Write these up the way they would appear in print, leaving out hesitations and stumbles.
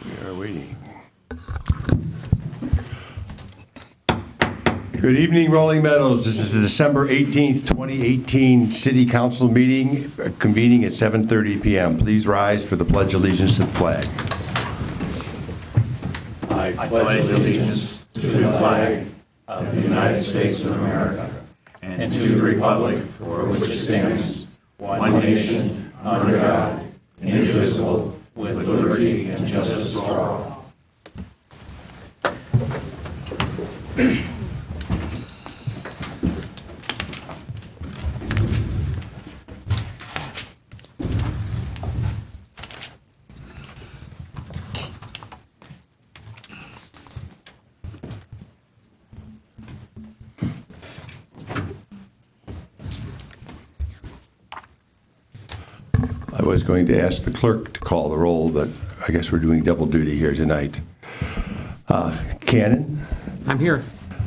We are waiting. Good evening, Rolling Meadows. This is the December 18th, 2018 City Council meeting, convening at 7:30 p.m. Please rise for the Pledge of Allegiance to the flag. I pledge allegiance to the flag of the United States of America and to the republic for which it stands, one nation, under God, indivisible, with liberty and justice for all. I was going to ask the clerk to call the roll, but I guess we're doing double duty here tonight. Cannon, I'm here.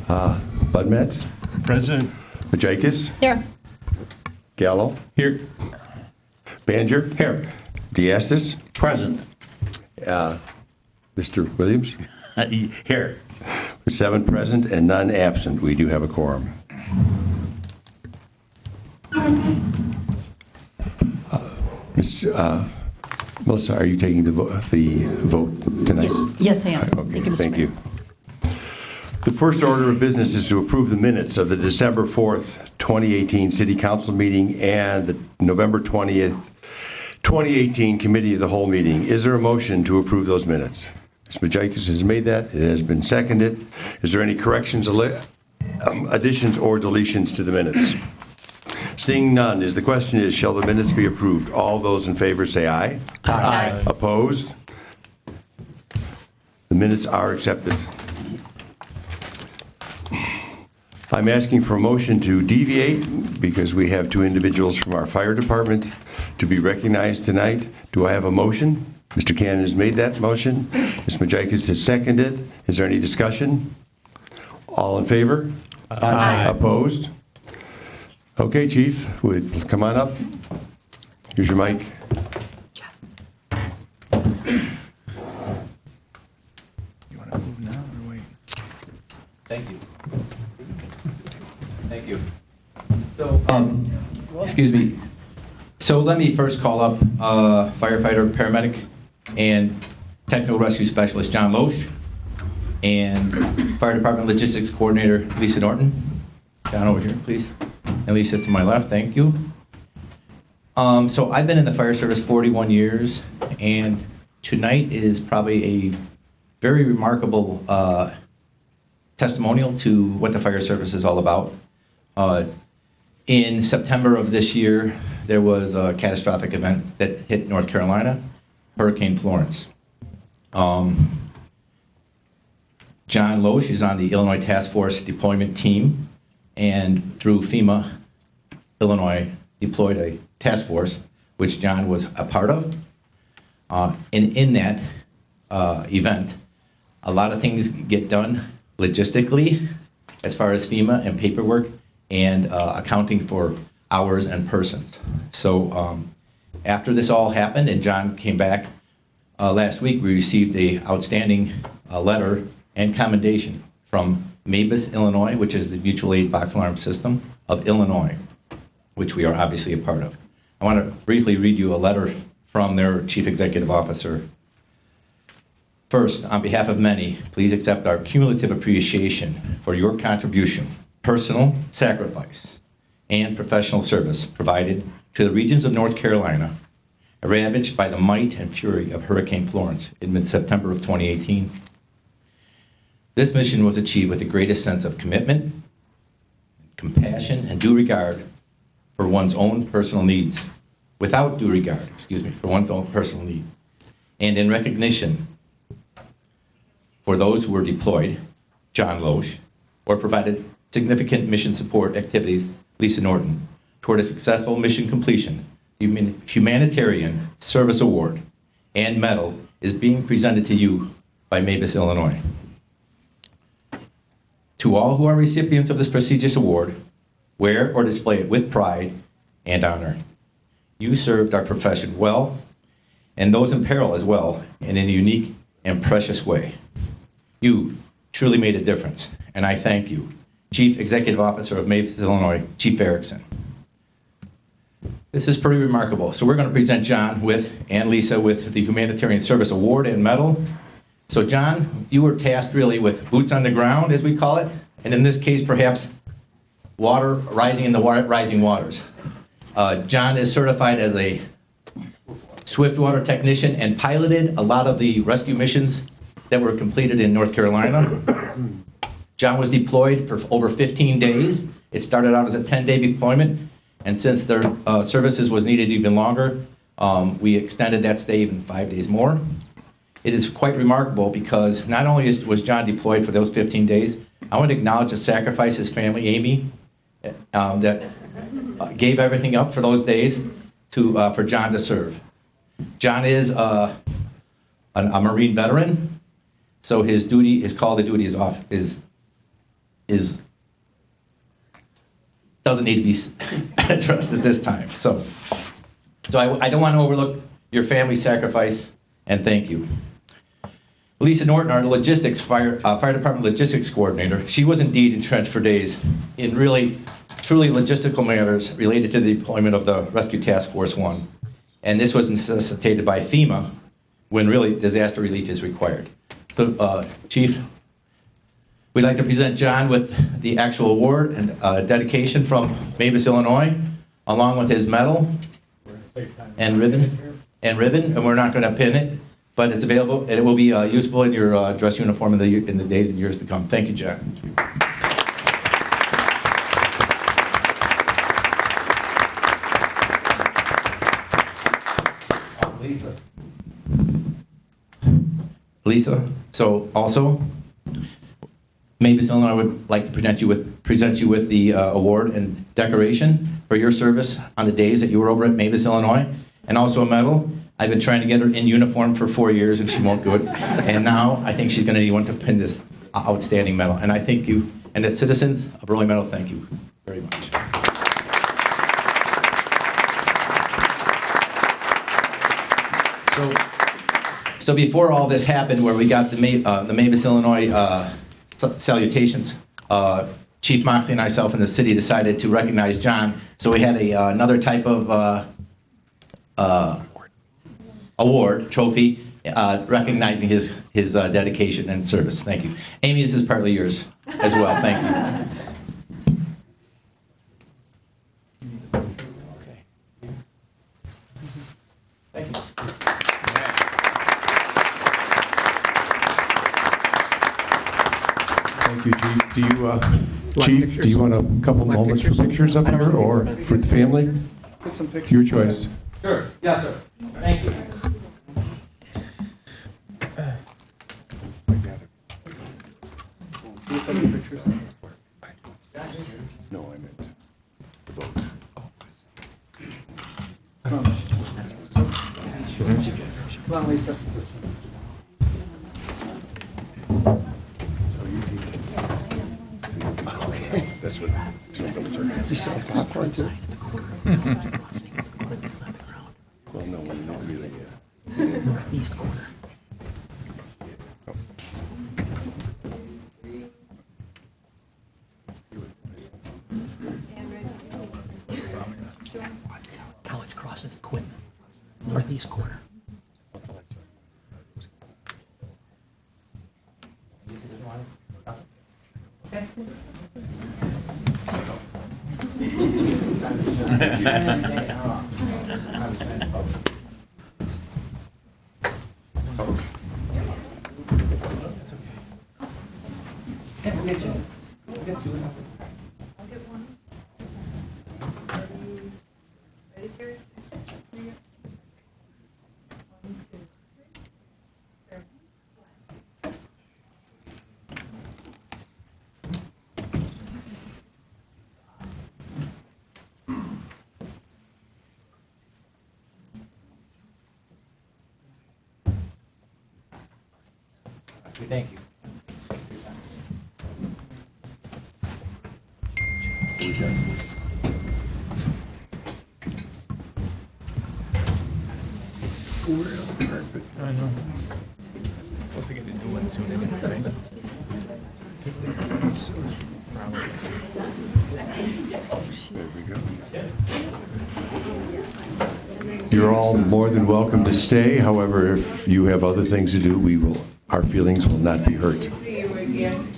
Bud Metz, President. Majakis, Here. Gallo, Here. Banger, here. Diastis, Present. Mr. Williams. Here. With 7 present and none absent, we do have a quorum. Melissa, are you taking the vote tonight? Yes, I am. Okay, Mr. thank Mayor. you. The first order of business is to approve the minutes of the December 4th, 2018 City Council meeting and the November 20th, 2018 Committee of the Whole meeting. Is there a motion to approve those minutes? Ms. Majakis has made that. It has been seconded. Is there any corrections, additions, or deletions to the minutes? Seeing none, the question is, shall the minutes be approved? All those in favor say aye. Aye. Opposed? The minutes are accepted. I'm asking for a motion to deviate because we have 2 individuals from our fire department to be recognized tonight. Do I have a motion? Mr. Cannon has made that motion. Ms. Majakis has seconded. Is there any discussion? All in favor? Aye. Opposed? Okay, Chief, would come on up. Here's your mic. You want to move now or wait? Thank you. Thank you. So, excuse me. So let me first call up firefighter, paramedic, and technical rescue specialist John Loesch, and fire department logistics coordinator Lisa Norton. John, over here, please. And Lisa to my left, thank you. So I've been in the fire service 41 years, and tonight is probably a very remarkable testimonial to what the fire service is all about. In September of this year, there was a catastrophic event that hit North Carolina, Hurricane Florence. John Loesch is on the Illinois Task Force deployment team, and through FEMA, Illinois deployed a task force, which John was a part of. And in that event, a lot of things get done logistically as far as FEMA and paperwork and accounting for hours and persons. So after this all happened and John came back last week, we received a outstanding letter and commendation from MABUS, Illinois, which is the Mutual Aid Box Alarm System of Illinois, which we are obviously a part of. I want to briefly read you a letter from their Chief Executive Officer. First, on behalf of many, please accept our cumulative appreciation for your contribution, personal sacrifice, and professional service provided to the regions of North Carolina, ravaged by the might and fury of Hurricane Florence in mid-September of 2018. This mission was achieved with the greatest sense of commitment, compassion, and due regard for one's own personal needs, without due regard, for one's own personal needs, and in recognition for those who were deployed, John Loesch, or provided significant mission support activities, Lisa Norton, toward a successful mission completion. The Humanitarian Service Award and Medal is being presented to you by MABUS, Illinois. To all who are recipients of this prestigious award, wear or display it with pride and honor. You served our profession well, and those in peril as well, and in a unique and precious way. You truly made a difference, and I thank you. Chief Executive Officer of Mavis, Illinois, Chief Erickson. This is pretty remarkable. So we're going to present John with, and Lisa, with the Humanitarian Service Award and Medal. So John, you were tasked really with boots on the ground, as we call it, and in this case, perhaps water rising in the rising waters. John is certified as a swift water technician and piloted a lot of the rescue missions that were completed in North Carolina. John was deployed for over 15 days. It started out as a 10-day deployment, and since their services was needed even longer, we extended that stay even 5 days more. It is quite remarkable because not only was John deployed for those 15 days, I want to acknowledge the sacrifice his family, Amy, that gave everything up for those days for John to serve. John is a Marine veteran, so his call to duty doesn't need to be addressed at this time. So I don't want to overlook your family's sacrifice, and thank you. Lisa Norton, our logistics fire department logistics coordinator, she was indeed entrenched for days in really, truly logistical matters related to the deployment of the Rescue Task Force 1. And this was necessitated by FEMA when really disaster relief is required. So, Chief, we'd like to present John with the actual award and dedication from Mavis, Illinois, along with his medal and ribbon, and we're not going to pin it, but it's available, and it will be useful in your dress uniform in the days and years to come. Thank you, John. Lisa, so also, Mavis, Illinois would like to present you with the award and decoration for your service on the days that you were over at Mavis, Illinois, and also a medal. I've been trying to get her in uniform for 4 years and she won't do it. And now I think she's going to need one to pin this outstanding medal. And I thank you, and the citizens of Burley Meadow, thank you very much. So before all this happened, where we got the Mavis, Illinois salutations, Chief Moxley and myself and the city decided to recognize John. So we had another type of award, trophy, recognizing his dedication and service. Thank you. Amy, this is partly yours as well. Thank you. Okay. Thank you. Thank you, Chief. Chief, do you want a couple moments for pictures up here or for the family? Get some pictures. Your choice. Sure. Yes, sir. Thank you. Can you take some pictures? No, I meant the boat. Come on, Lisa. That's what those are. Popcorn too. Well, no, not really. Northeast corner. College Crossing Equipment. Northeast corner. Thank you. I know. Supposed to get a new one soon, I think. You're all more than welcome to stay. However, if you have other things to do, our feelings will not be hurt. See you again.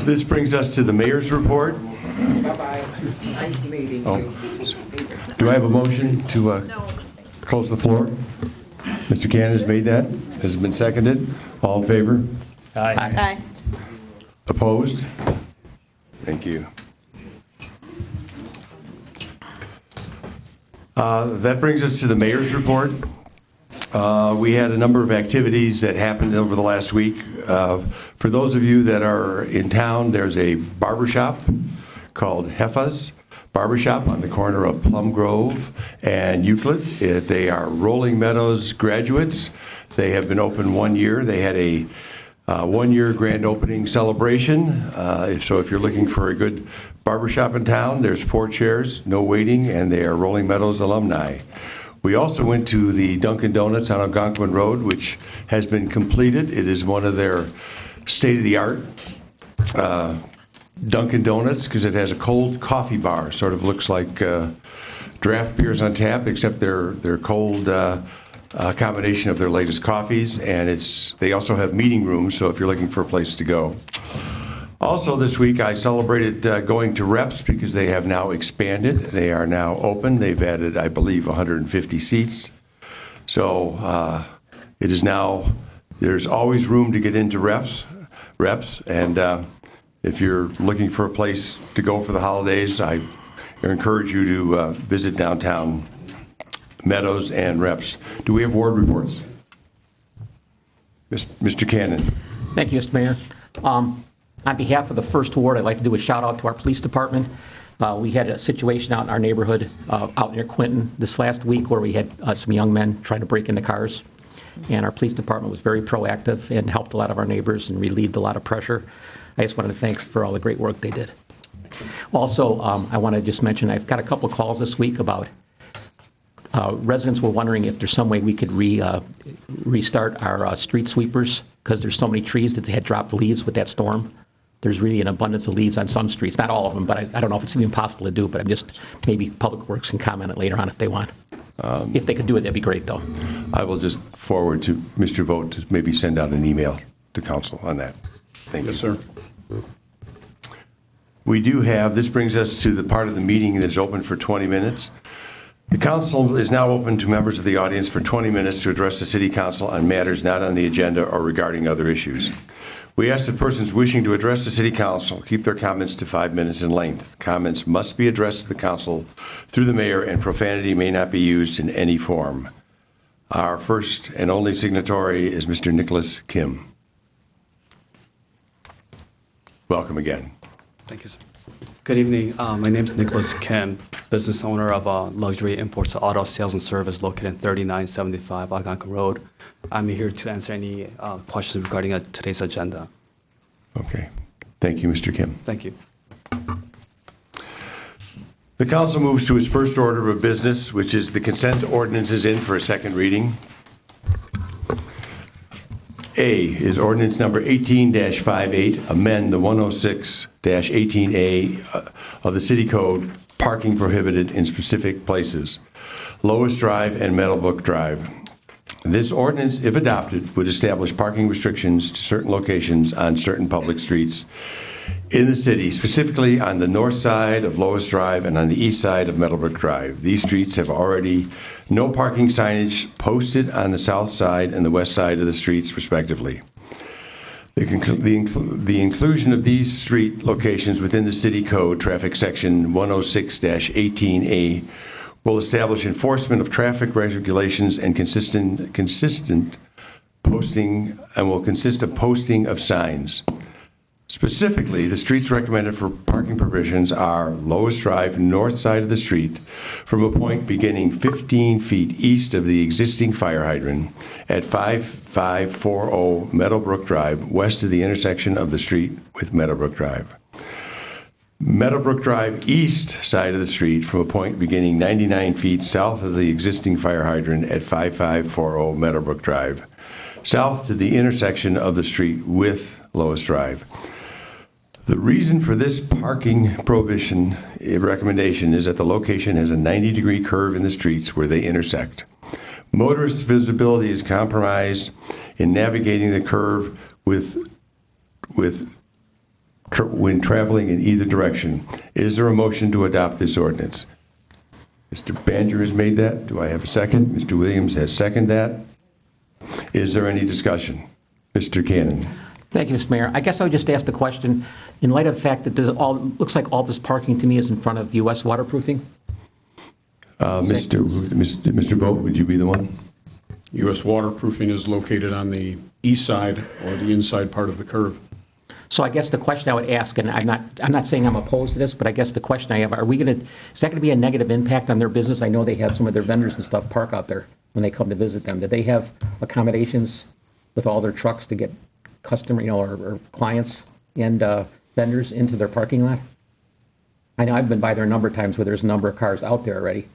This brings us to the mayor's report. Bye-bye. Nice meeting Oh. you. Do I have a motion to close the floor? Mr. Cannon has made that. Has it been seconded? All in favor? Aye. Opposed? Thank you. That brings us to the mayor's report. We had a number of activities that happened over the last week. For those of you that are in town, there's a barbershop called Heffa's Barbershop on the corner of Plum Grove and Euclid. They are Rolling Meadows graduates. They have been open 1 year. They had a 1-year grand opening celebration. So if you're looking for a good barbershop in town, there's 4 chairs, no waiting, and they are Rolling Meadows alumni. We also went to the Dunkin' Donuts on Algonquin Road, which has been completed. It is one of their state-of-the-art Dunkin' Donuts because it has a cold coffee bar. Sort of looks like draft beers on tap, except they're cold. A combination of their latest coffees, and they also have meeting rooms, so if you're looking for a place to go. Also this week, I celebrated going to Reps because they have now expanded. They are now open. They've added, I believe, 150 seats. So it is now, there's always room to get into Reps, and if you're looking for a place to go for the holidays, I encourage you to visit downtown Meadows and Reps. Do we have ward reports? Mr. Cannon. Thank you, Mr. Mayor. On behalf of the First Ward, I'd like to do a shout out to our police department. We had a situation out in our neighborhood out near Quinton this last week where we had some young men trying to break into cars. And our police department was very proactive and helped a lot of our neighbors and relieved a lot of pressure. I just wanted to thank for all the great work they did. Also, I want to just mention I've got a couple of calls this week about residents were wondering if there's some way we could restart our street sweepers because there's so many trees that they had dropped leaves with that storm. There's really an abundance of leaves on some streets, not all of them, but I don't know if it's even possible to do, but I'm just, maybe Public Works can comment it later on if they want. If they could do it, that'd be great, though. I will just forward to Mr. Vogt to maybe send out an email to council on that. Thank you. Yes, sir. We do have, this brings us to the part of the meeting that is open for 20 minutes. The council is now open to members of the audience for 20 minutes to address the city council on matters not on the agenda or regarding other issues. We ask that persons wishing to address the city council keep their comments to 5 minutes in length. Comments must be addressed to the council through the mayor, and profanity may not be used in any form. Our first and only signatory is Mr. Nicholas Kim. Welcome again. Thank you, sir. Good evening. My name is Nicholas Kim, business owner of Luxury Imports Auto Sales and Service located in 3975 Algonquin Road. I'm here to answer any questions regarding today's agenda. Okay. Thank you, Mr. Kim. Thank you. The council moves to its first order of business, which is the consent ordinances in for a second reading. A is ordinance number 18-58, amend the 106-18A of the City Code, parking prohibited in specific places, Lois Drive and Meadowbrook Drive. This ordinance, if adopted, would establish parking restrictions to certain locations on certain public streets in the city, specifically on the north side of Lois Drive and on the east side of Meadowbrook Drive. These streets have already no parking signage posted on the south side and the west side of the streets, respectively. The inclusion of these street locations within the city code, traffic section 106-18A, will establish enforcement of traffic regulations and consistent posting, and will consist of posting of signs. Specifically, the streets recommended for parking provisions are Lois Drive, north side of the street, from a point beginning 15 feet east of the existing fire hydrant, at 5540 Meadowbrook Drive, west of the intersection of the street with Meadowbrook Drive. Meadowbrook Drive, east side of the street from a point beginning 99 feet south of the existing fire hydrant at 5540 Meadowbrook Drive, south to the intersection of the street with Lois Drive. The reason for this parking prohibition recommendation is that the location has a 90-degree curve in the streets where they intersect. Motorist visibility is compromised in navigating the curve when traveling in either direction. Is there a motion to adopt this ordinance? Mr. Banger has made that. Do I have a second? Mr. Williams has seconded that. Is there any discussion? Mr. Cannon. Thank you, Mr. Mayor. I guess I would just ask the question, in light of the fact that looks like all this parking to me is in front of U.S. Waterproofing? Mr. Boat, would you be the one? U.S. Waterproofing is located on the east side or the inside part of the curve. So I guess the question I would ask, and I'm not saying I'm opposed to this, but I guess the question I have, is that going to be a negative impact on their business? I know they have some of their vendors and stuff park out there when they come to visit them. Do they have accommodations with all their trucks to get or clients and vendors into their parking lot? I know I've been by there a number of times where there's a number of cars out there already.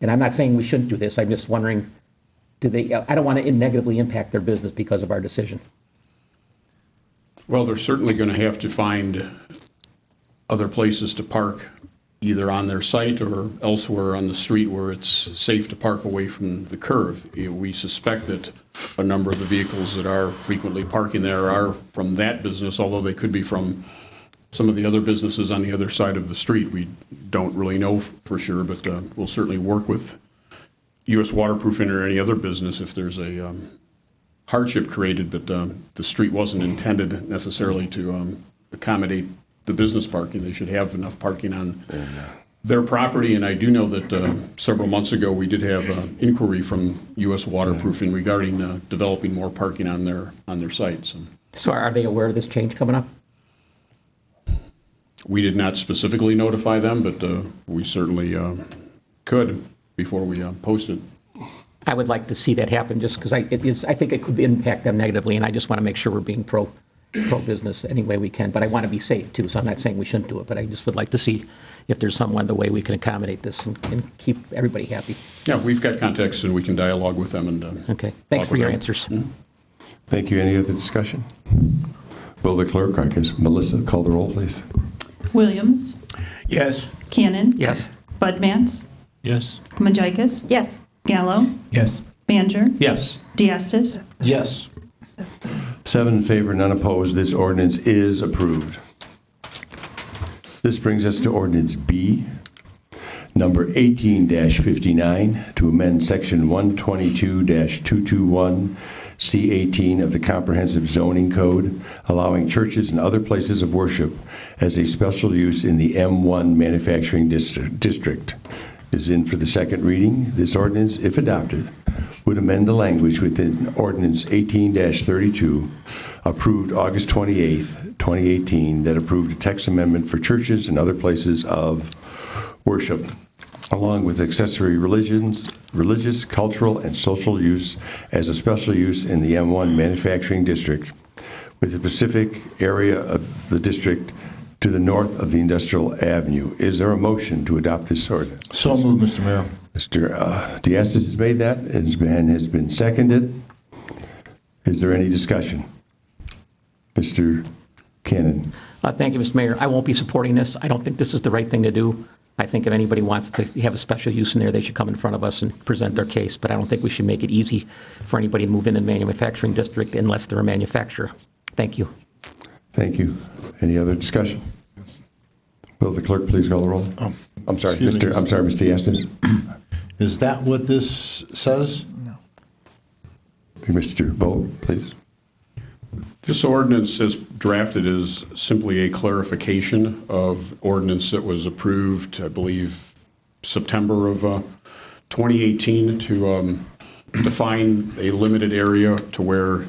And I'm not saying we shouldn't do this. I'm just wondering, I don't want to negatively impact their business because of our decision. Well, they're certainly going to have to find other places to park, either on their site or elsewhere on the street where it's safe to park away from the curve. We suspect that a number of the vehicles that are frequently parking there are from that business, although they could be from some of the other businesses on the other side of the street. We don't really know for sure, but we'll certainly work with U.S. Waterproofing or any other business if there's a hardship created, but the street wasn't intended necessarily to accommodate the business parking. They should have enough parking on their property, and I do know that several months ago we did have inquiry from U.S. Waterproofing regarding developing more parking on their sites. So are they aware of this change coming up? We did not specifically notify them, but we certainly could before we post it. I would like to see that happen just because I think it could impact them negatively, and I just want to make sure we're being pro-business any way we can. But I want to be safe too, so I'm not saying we shouldn't do it, but I just would like to see if there's some other way we can accommodate this and keep everybody happy. Yeah, we've got contacts and we can dialogue with them. And okay, thanks for your answers. Mm-hmm. Thank you. Any other discussion? Will the clerk, I guess, Melissa, call the roll, please. Williams. Yes. Cannon. Yes. Budmats. Yes. Majikis. Yes. Gallo. Yes. Banger. Yes. Diastis. Yes. 7 in favor, none opposed. This ordinance is approved. This brings us to ordinance B, number 18-59, to amend section 122-221, C18 of the Comprehensive Zoning Code, allowing churches and other places of worship as a special use in the M1 manufacturing district. Is in for the second reading. This ordinance, if adopted, would amend the language within Ordinance 18-32, approved August 28th, 2018, that approved a text amendment for churches and other places of worship, along with accessory religious, cultural, and social use as a special use in the M1 manufacturing district, with the Pacific area of the district to the north of the Industrial Avenue. Is there a motion to adopt this ordinance? So moved, Mr. Mayor. Mr. Diastis has made that and has been seconded. Is there any discussion? Mr. Cannon. Thank you, Mr. Mayor. I won't be supporting this. I don't think this is the right thing to do. I think if anybody wants to have a special use in there, they should come in front of us and present their case. But I don't think we should make it easy for anybody to move in the manufacturing district unless they're a manufacturer. Thank you. Thank you. Any other discussion? Will the clerk please call the roll? I'm sorry, Mr. Diastis. Is that what this says? No. Mr. Bowe, please. This ordinance as drafted is simply a clarification of ordinance that was approved, I believe, September of 2018 to define a limited area to where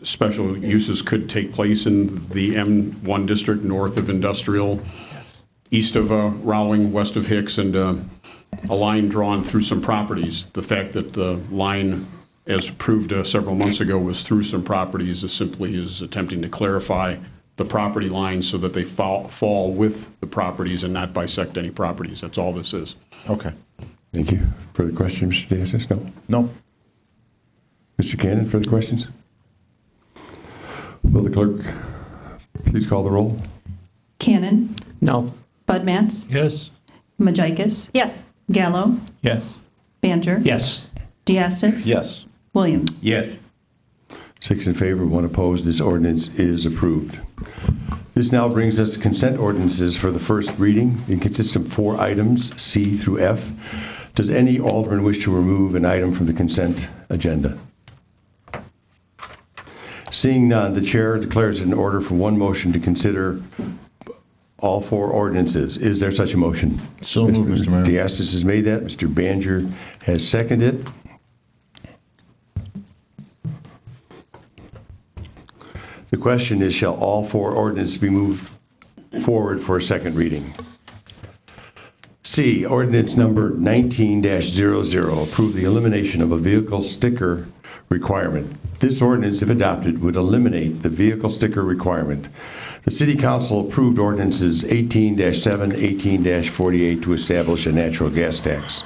special uses could take place in the M1 district north of Industrial, east of Rowling, west of Hicks, and a line drawn through some properties. The fact that the line as approved several months ago, was through some properties. This simply is attempting to clarify the property lines so that they fall with the properties and not bisect any properties. That's all this is. Okay. Thank you. Further questions, Mr. Diastis? No. No. Mr. Cannon, further questions? Will the clerk please call the roll? Cannon. No. Bud Matts. Yes. Majikis. Yes. Gallo. Yes. Banjer. Yes. Diastis. Yes. Williams. Yes. 6 in favor, 1 opposed. This ordinance is approved. This now brings us to consent ordinances for the first reading. It consists of 4 items, C through F. Does any alderman wish to remove an item from the consent agenda? Seeing none, the chair declares it in order for one motion to consider all 4 ordinances. Is there such a motion? So moved, Mr. Mayor. Diastis has made that. Mr. Banjer has seconded. The question is, shall all 4 ordinances be moved forward for a second reading? C, ordinance number 19-00, approve the elimination of a vehicle sticker requirement. This ordinance, if adopted, would eliminate the vehicle sticker requirement. The City Council approved ordinances 18-7, 18-48 to establish a natural gas tax.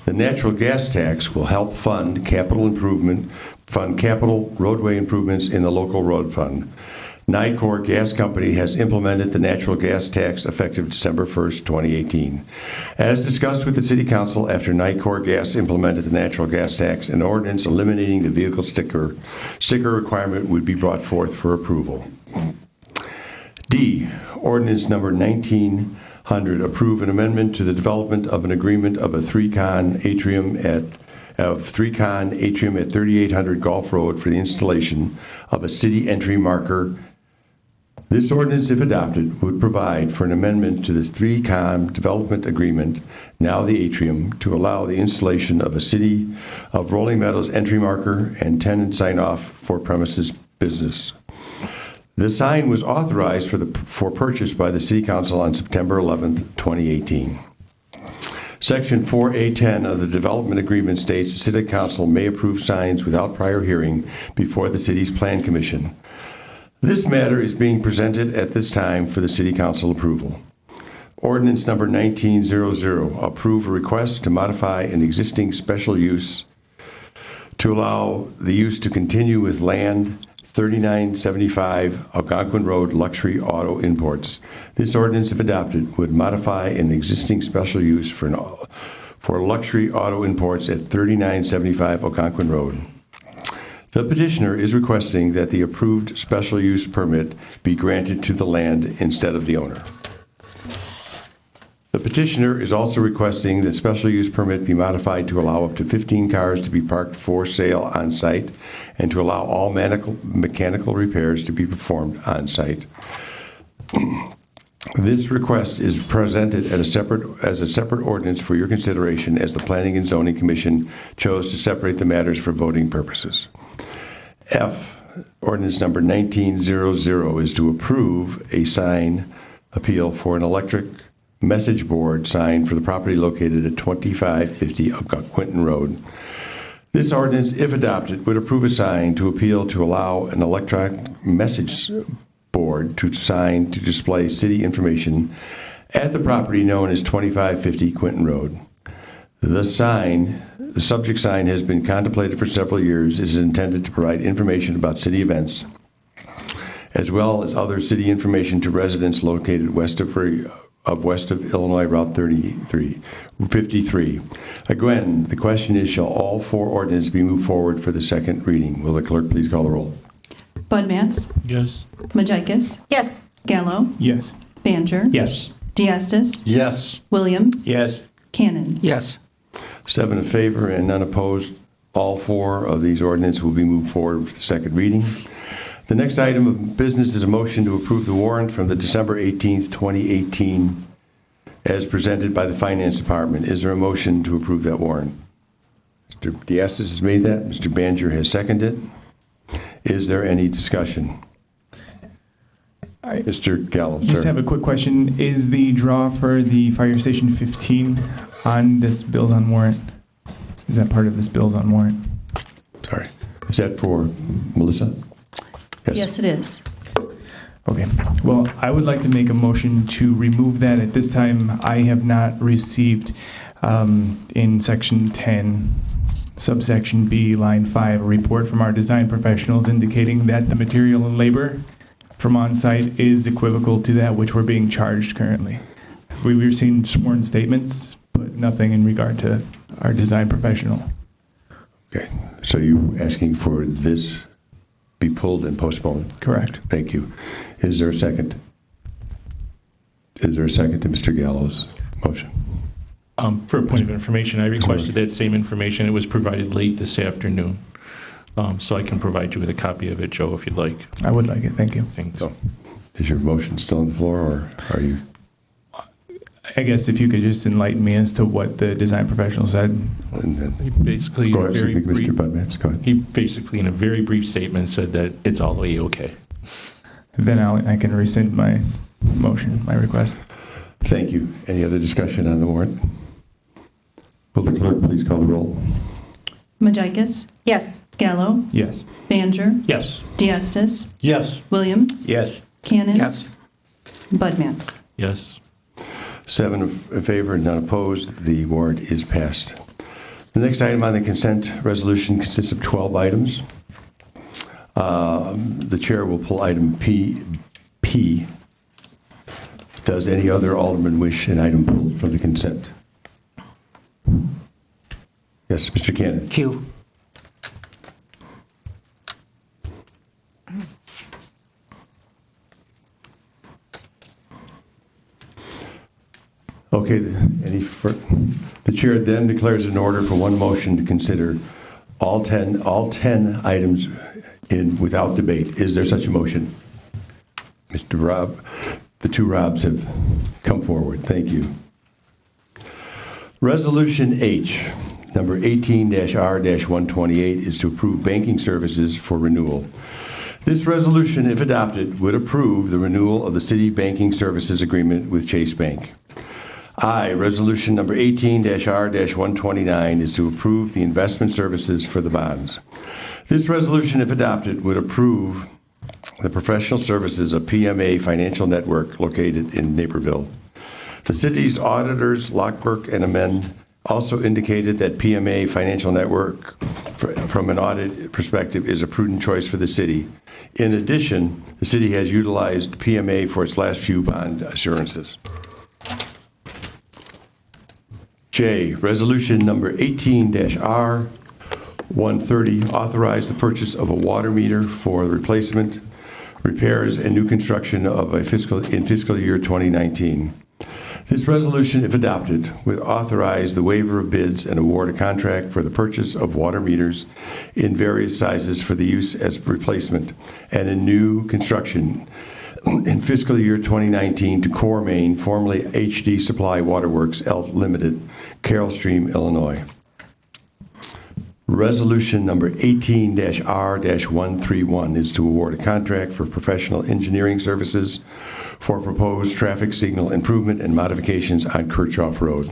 The natural gas tax will help fund capital roadway improvements in the local road fund. Nicor Gas Company has implemented the natural gas tax effective December 1st, 2018. As discussed with the City Council, after Nicor Gas implemented the natural gas tax, an ordinance eliminating the vehicle sticker requirement would be brought forth for approval. D, ordinance number 1900, approve an amendment to the development of an agreement of a 3-con atrium at 3800 Gulf Road for the installation of a city entry marker. This ordinance, if adopted, would provide for an amendment to this 3-con development agreement, now the atrium, to allow the installation of a City of Rolling Meadows entry marker and tenant sign-off for premises business. The sign was authorized for purchase by the City Council on September 11th, 2018. Section 4A10 of the development agreement states the City Council may approve signs without prior hearing before the city's Plan Commission. This matter is being presented at this time for the City Council approval. Ordinance number 1900, approve a request to modify an existing special use to allow the use to continue with land 3975 Algonquin Road Luxury Auto Imports. This ordinance, if adopted, would modify an existing special use for luxury auto imports at 3975 Algonquin Road. The petitioner is requesting that the approved special use permit be granted to the land instead of the owner. The petitioner is also requesting the special use permit be modified to allow up to 15 cars to be parked for sale on site and to allow all mechanical repairs to be performed on site. This request is presented as a separate ordinance for your consideration, as the Planning and Zoning Commission chose to separate the matters for voting purposes. F, ordinance number 1900, is to approve a sign appeal for an electric message board sign for the property located at 2550 Quinton Road. This ordinance, if adopted, would approve a sign to appeal to allow an electronic message board to sign to display city information at the property known as 2550 Quinton Road. The subject sign has been contemplated for several years. It is intended to provide information about city events, as well as other city information to residents located west of Illinois Route 53. Again, the question is, shall all 4 ordinances be moved forward for the second reading? Will the clerk please call the roll? Bud Matts. Yes. Majikis. Yes. Gallo. Yes. Banjer. Yes. Diastis. Yes. Williams. Yes. Cannon. Yes. 7 in favor and none opposed. All 4 of these ordinances will be moved forward for the second reading. The next item of business is a motion to approve the warrant from the December 18th, 2018, as presented by the Finance Department. Is there a motion to approve that warrant? Mr. Diastis has made that. Mr. Banjer has seconded. Is there any discussion? Mr. Gallo, sir. Just have a quick question. Is the draw for the Fire Station 15 on this bills on warrant? Is that part of this bills on warrant? Sorry. Is that for Melissa? Yes, it is. Okay. Well, I would like to make a motion to remove that. At this time, I have not received in section 10, subsection B, line 5, a report from our design professionals indicating that the material and labor from on-site is equivocal to that which we're being charged currently. We've received sworn statements, but nothing in regard to our design professional. Okay, so you asking for this be pulled and postponed? Correct. Thank you. Is there a second? Is there a second to Mr. Gallo's motion? For a point of information, I requested that same information. It was provided late this afternoon. So I can provide you with a copy of it, Joe, if you'd like. I would like it. Thank you. Thanks. So, is your motion still on the floor, or are you? I guess if you could just enlighten me as to what the design professional said. And then, He basically, go in a ahead, very Mr. brief, Budmats, go ahead. he basically, in a very brief statement, said that it's all A-okay. Then I can rescind my motion, my request. Thank you. Any other discussion on the warrant? Will the clerk please call the roll? Majikis? Yes. Gallo? Yes. Baner? Yes. Diastis? Yes. Williams? Yes. Cannon? Yes. Budmats? Yes. 7 in favor, none opposed. The warrant is passed. The next item on the consent resolution consists of 12 items. The chair will pull item P. Does any other alderman wish an item pulled from the consent? Yes, Mr. Cannon. Q. Okay, the chair then declares an order for one motion to consider all 10 items without debate. Is there such a motion? Mr. Rob, the two Robs have come forward. Thank you. Resolution H, number 18-R-128, is to approve banking services for renewal. This resolution, if adopted, would approve the renewal of the city banking services agreement with Chase Bank. I, resolution number 18-R-129, is to approve the investment services for the bonds. This resolution, if adopted, would approve the professional services of PMA Financial Network located in Naperville. The city's auditors, Lockberg and Amend, also indicated that PMA Financial Network, from an audit perspective, is a prudent choice for the city. In addition, the city has utilized PMA for its last few bond assurances. J, resolution number 18-R-130, authorized the purchase of a water meter for the replacement, repairs, and new construction of in fiscal year 2019. This resolution, if adopted, would authorize the waiver of bids and award a contract for the purchase of water meters in various sizes for the use as replacement and in new construction in fiscal year 2019 to Core Main, formerly HD Supply Waterworks, Limited, Carroll Stream, Illinois. Resolution number 18-R-131 is to award a contract for professional engineering services for proposed traffic signal improvement and modifications on Kirchhoff Road.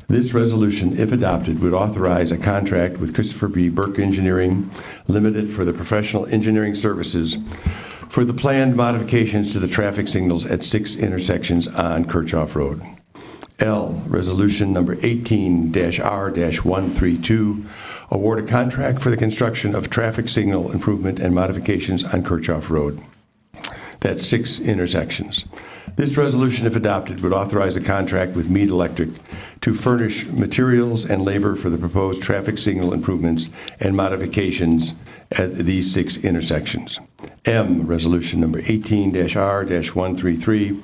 This resolution, if adopted, would authorize a contract with Christopher B. Burke Engineering Limited for the professional engineering services for the planned modifications to the traffic signals at 6 intersections on Kirchhoff Road. L, resolution number 18-R-132, award a contract for the construction of traffic signal improvement and modifications on Kirchhoff Road. That's 6 intersections. This resolution, if adopted, would authorize a contract with Mead Electric to furnish materials and labor for the proposed traffic signal improvements and modifications at these 6 intersections. M, resolution number 18-R-133,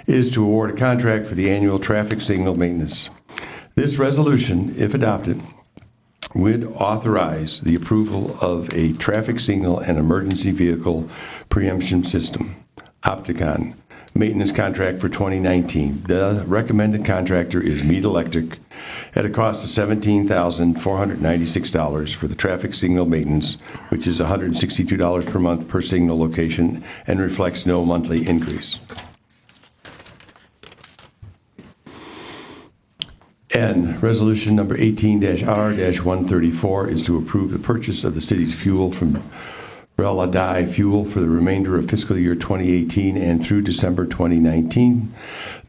is to award a contract for the annual traffic signal maintenance. This resolution, if adopted, would authorize the approval of a traffic signal and emergency vehicle preemption system, Opticon, maintenance contract for 2019. The recommended contractor is Mead Electric at a cost of $17,496 for the traffic signal maintenance, which is $162 per month per signal location and reflects no monthly increase. N, resolution number 18-R-134 is to approve the purchase of the city's fuel from Rel-A-Dye Fuel for the remainder of fiscal year 2018 and through December 2019.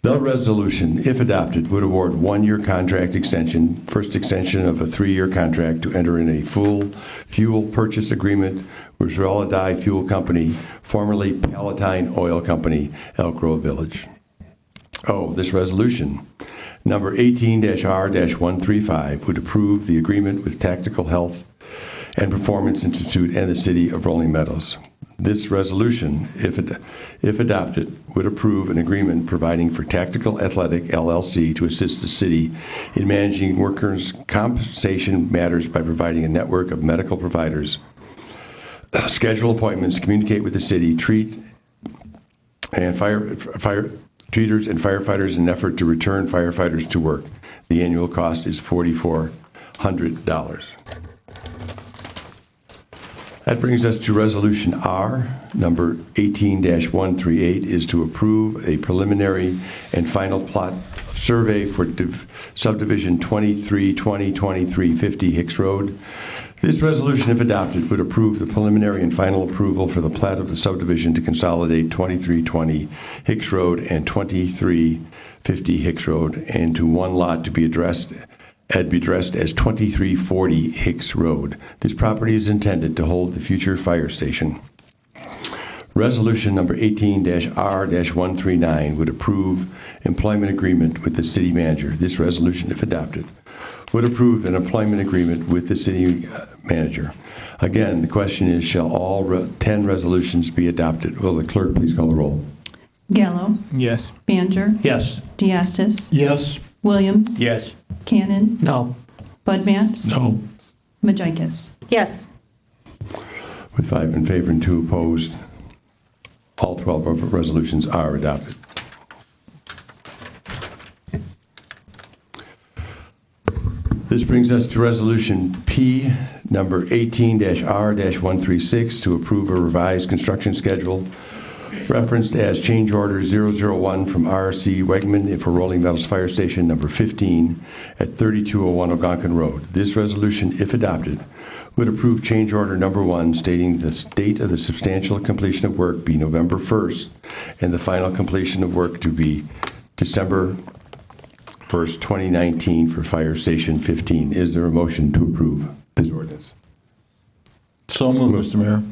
The resolution, if adopted, would award 1-year contract extension, first extension of a 3-year contract to enter in a full fuel purchase agreement with Rel-A-Dye Fuel Company, formerly Palatine Oil Company, Elk Grove Village. Oh, this resolution, number 18-R-135, would approve the agreement with Tactical Health and Performance Institute and the City of Rolling Meadows. This resolution, if adopted, would approve an agreement providing for Tactical Athletic LLC to assist the city in managing workers' compensation matters by providing a network of medical providers, schedule appointments, communicate with the city, treat and treaters and firefighters in an effort to return firefighters to work. The annual cost is $4,400. That brings us to Resolution R, number 18-138, is to approve a preliminary and final plot survey for subdivision 2320-2350 Hicks Road. This resolution, if adopted, would approve the preliminary and final approval for the plat of the subdivision to consolidate 2320 Hicks Road and 2350 Hicks Road into one lot to be addressed as 2340 Hicks Road. This property is intended to hold the future fire station. Resolution number 18-R-139 would approve employment agreement with the city manager. This resolution, if adopted, would approve an employment agreement with the city manager. Again, the question is, shall all 10 resolutions be adopted? Will the clerk please call the roll? Gallo. Yes. Baner. Yes. Diastis. Yes. Williams. Yes. Cannon. No. Bud Matts. No. Majikis. Yes. With 5 in favor and 2 opposed, all 12 of the resolutions are adopted. This brings us to Resolution P, number 18-R-136, to approve a revised construction schedule referenced as change order 001 from RC Wegman for Rolling Meadows Fire Station number 15 at 3201 Algonquin Road. This resolution, if adopted, would approve change order number 1 stating the date of the substantial completion of work be November 1st and the final completion of work to be December 1st, 2019 for Fire Station 15. Is there a motion to approve this ordinance? So moved, Mr. Mayor.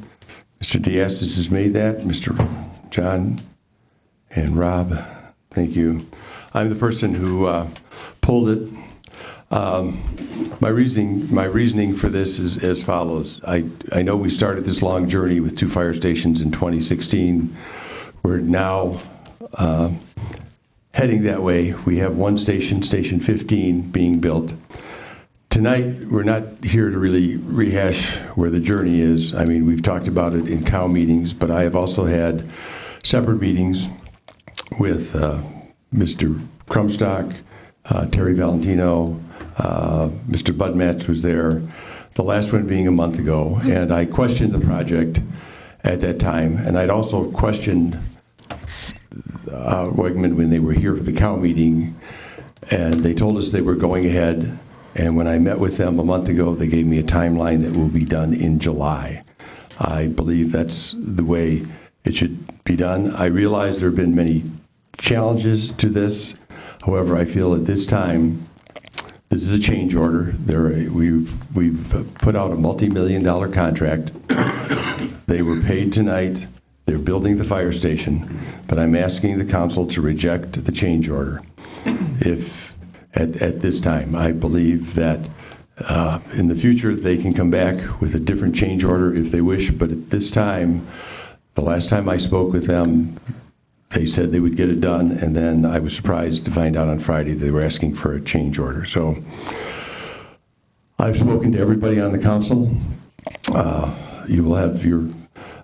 Mr. Diastis has made that. Mr. John and Rob, thank you. I'm the person who pulled it. My reasoning for this is as follows. I know we started this long journey with 2 fire stations in 2016. We're now heading that way. We have 1 station, Station 15, being built. Tonight, we're not here to really rehash where the journey is. I mean, we've talked about it in COW meetings, but I have also had separate meetings with Mr. Crumstock, Terry Valentino, Mr. Bud Matts was there, the last one being a month ago, and I questioned the project at that time, and I'd also questioned Wegman when they were here for the COW meeting, and they told us they were going ahead, and when I met with them a month ago, they gave me a timeline that will be done in July. I believe that's the way it should be done. I realize there have been many challenges to this. However, I feel at this time, this is a change order. We've put out a multi-million-dollar contract. They were paid tonight. They're building the fire station, but I'm asking the council to reject the change order. If at this time, I believe that in the future they can come back with a different change order if they wish, but at this time, the last time I spoke with them, they said they would get it done, and then I was surprised to find out on Friday they were asking for a change order. So I've spoken to everybody on the council. You will have your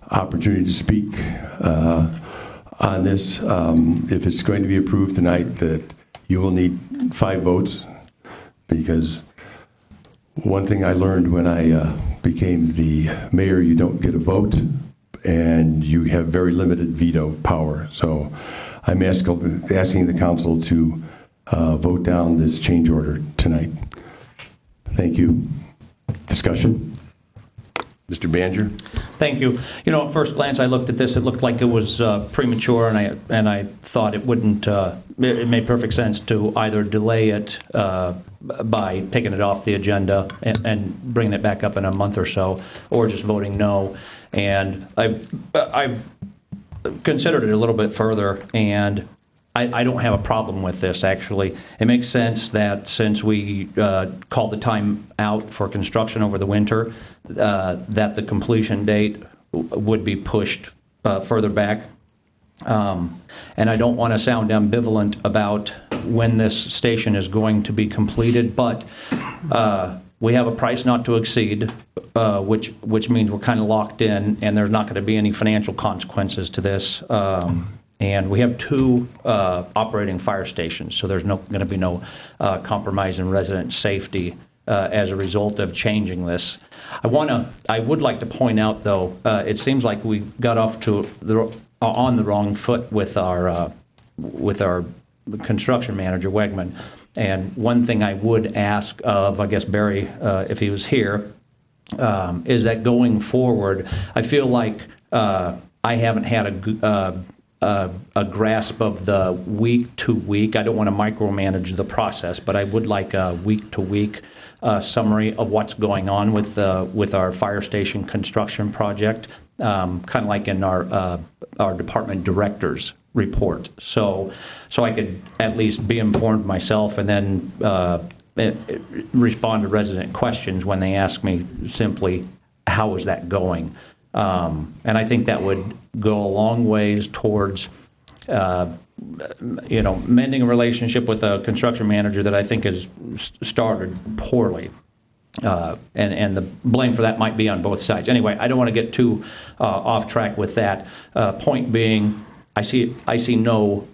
opportunity to speak on this. If it's going to be approved tonight, that you will need 5 votes, because one thing I learned when I became the mayor, you don't get a vote, and you have very limited veto power. So I'm asking the council to vote down this change order tonight. Thank you. Discussion? Mr. Banger? Thank you. You know, at first glance, I looked at this, it looked like it was premature, and I thought it wouldn't, it made perfect sense to either delay it by taking it off the agenda and bringing it back up in a month or so, or just voting no. And I've considered it a little bit further, and I don't have a problem with this, actually. It makes sense that since we called the time out for construction over the winter, that the completion date would be pushed further back. And I don't want to sound ambivalent about when this station is going to be completed, but we have a price not to exceed, which means we're kind of locked in, and there's not going to be any financial consequences to this. And we have 2 operating fire stations, so there's going to be no compromise in resident safety as a result of changing this. I would like to point out, though, it seems like we got off to on the wrong foot with our construction manager, Wegman. And one thing I would ask of, I guess, Barry, if he was here, is that going forward, I feel like I haven't had a grasp of the week to week. I don't want to micromanage the process, but I would like a week to week summary of what's going on with our fire station construction project, kind of like in our department director's report. So I could at least be informed myself, and then respond to resident questions when they ask me simply, how is that going? And I think that would go a long ways towards, mending a relationship with a construction manager that I think has started poorly. And the blame for that might be on both sides. Anyway, I don't want to get too off track with that. Point being, I see no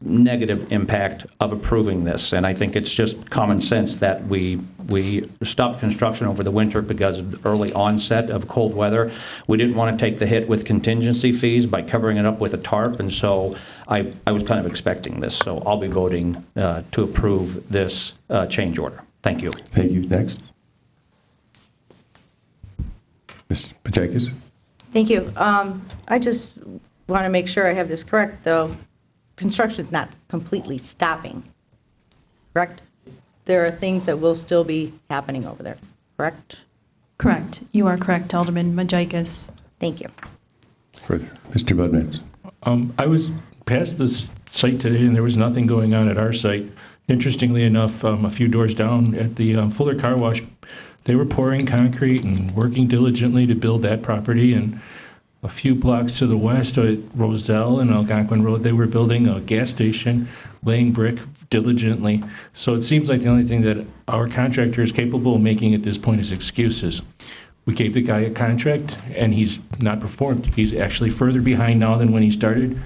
negative impact of approving this, and I think it's just common sense that we stopped construction over the winter because of the early onset of cold weather. We didn't want to take the hit with contingency fees by covering it up with a tarp, and so I was kind of expecting this. So I'll be voting to approve this change order. Thank you. Thank you. Next. Ms. Pacheco? Thank you. I just want to make sure I have this correct, though. Construction's not completely stopping, correct? There are things that will still be happening over there, correct? Correct. You are correct, Alderman Majikis. Thank you. Further. Mr. Budmans? I was past this site today, and there was nothing going on at our site. Interestingly enough, a few doors down at the Fuller Car Wash, they were pouring concrete and working diligently to build that property. And a few blocks to the west at Roselle and Algonquin Road, they were building a gas station, laying brick diligently. So it seems like the only thing that our contractor is capable of making at this point is excuses. We gave the guy a contract, and he's not performed. He's actually further behind now than when he started.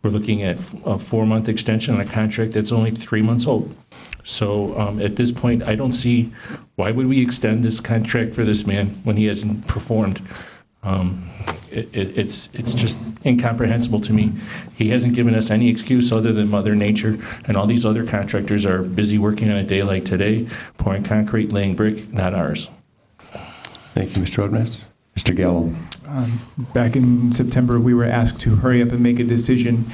We're looking at a 4-month extension on a contract that's only 3 months old. So at this point, I don't see why would we extend this contract for this man when he hasn't performed. It's just incomprehensible to me. He hasn't given us any excuse other than Mother Nature, and all these other contractors are busy working on a day like today, pouring concrete, laying brick, not ours. Thank you, Mr. Budmans. Mr. Gallo? Back in September, we were asked to hurry up and make a decision,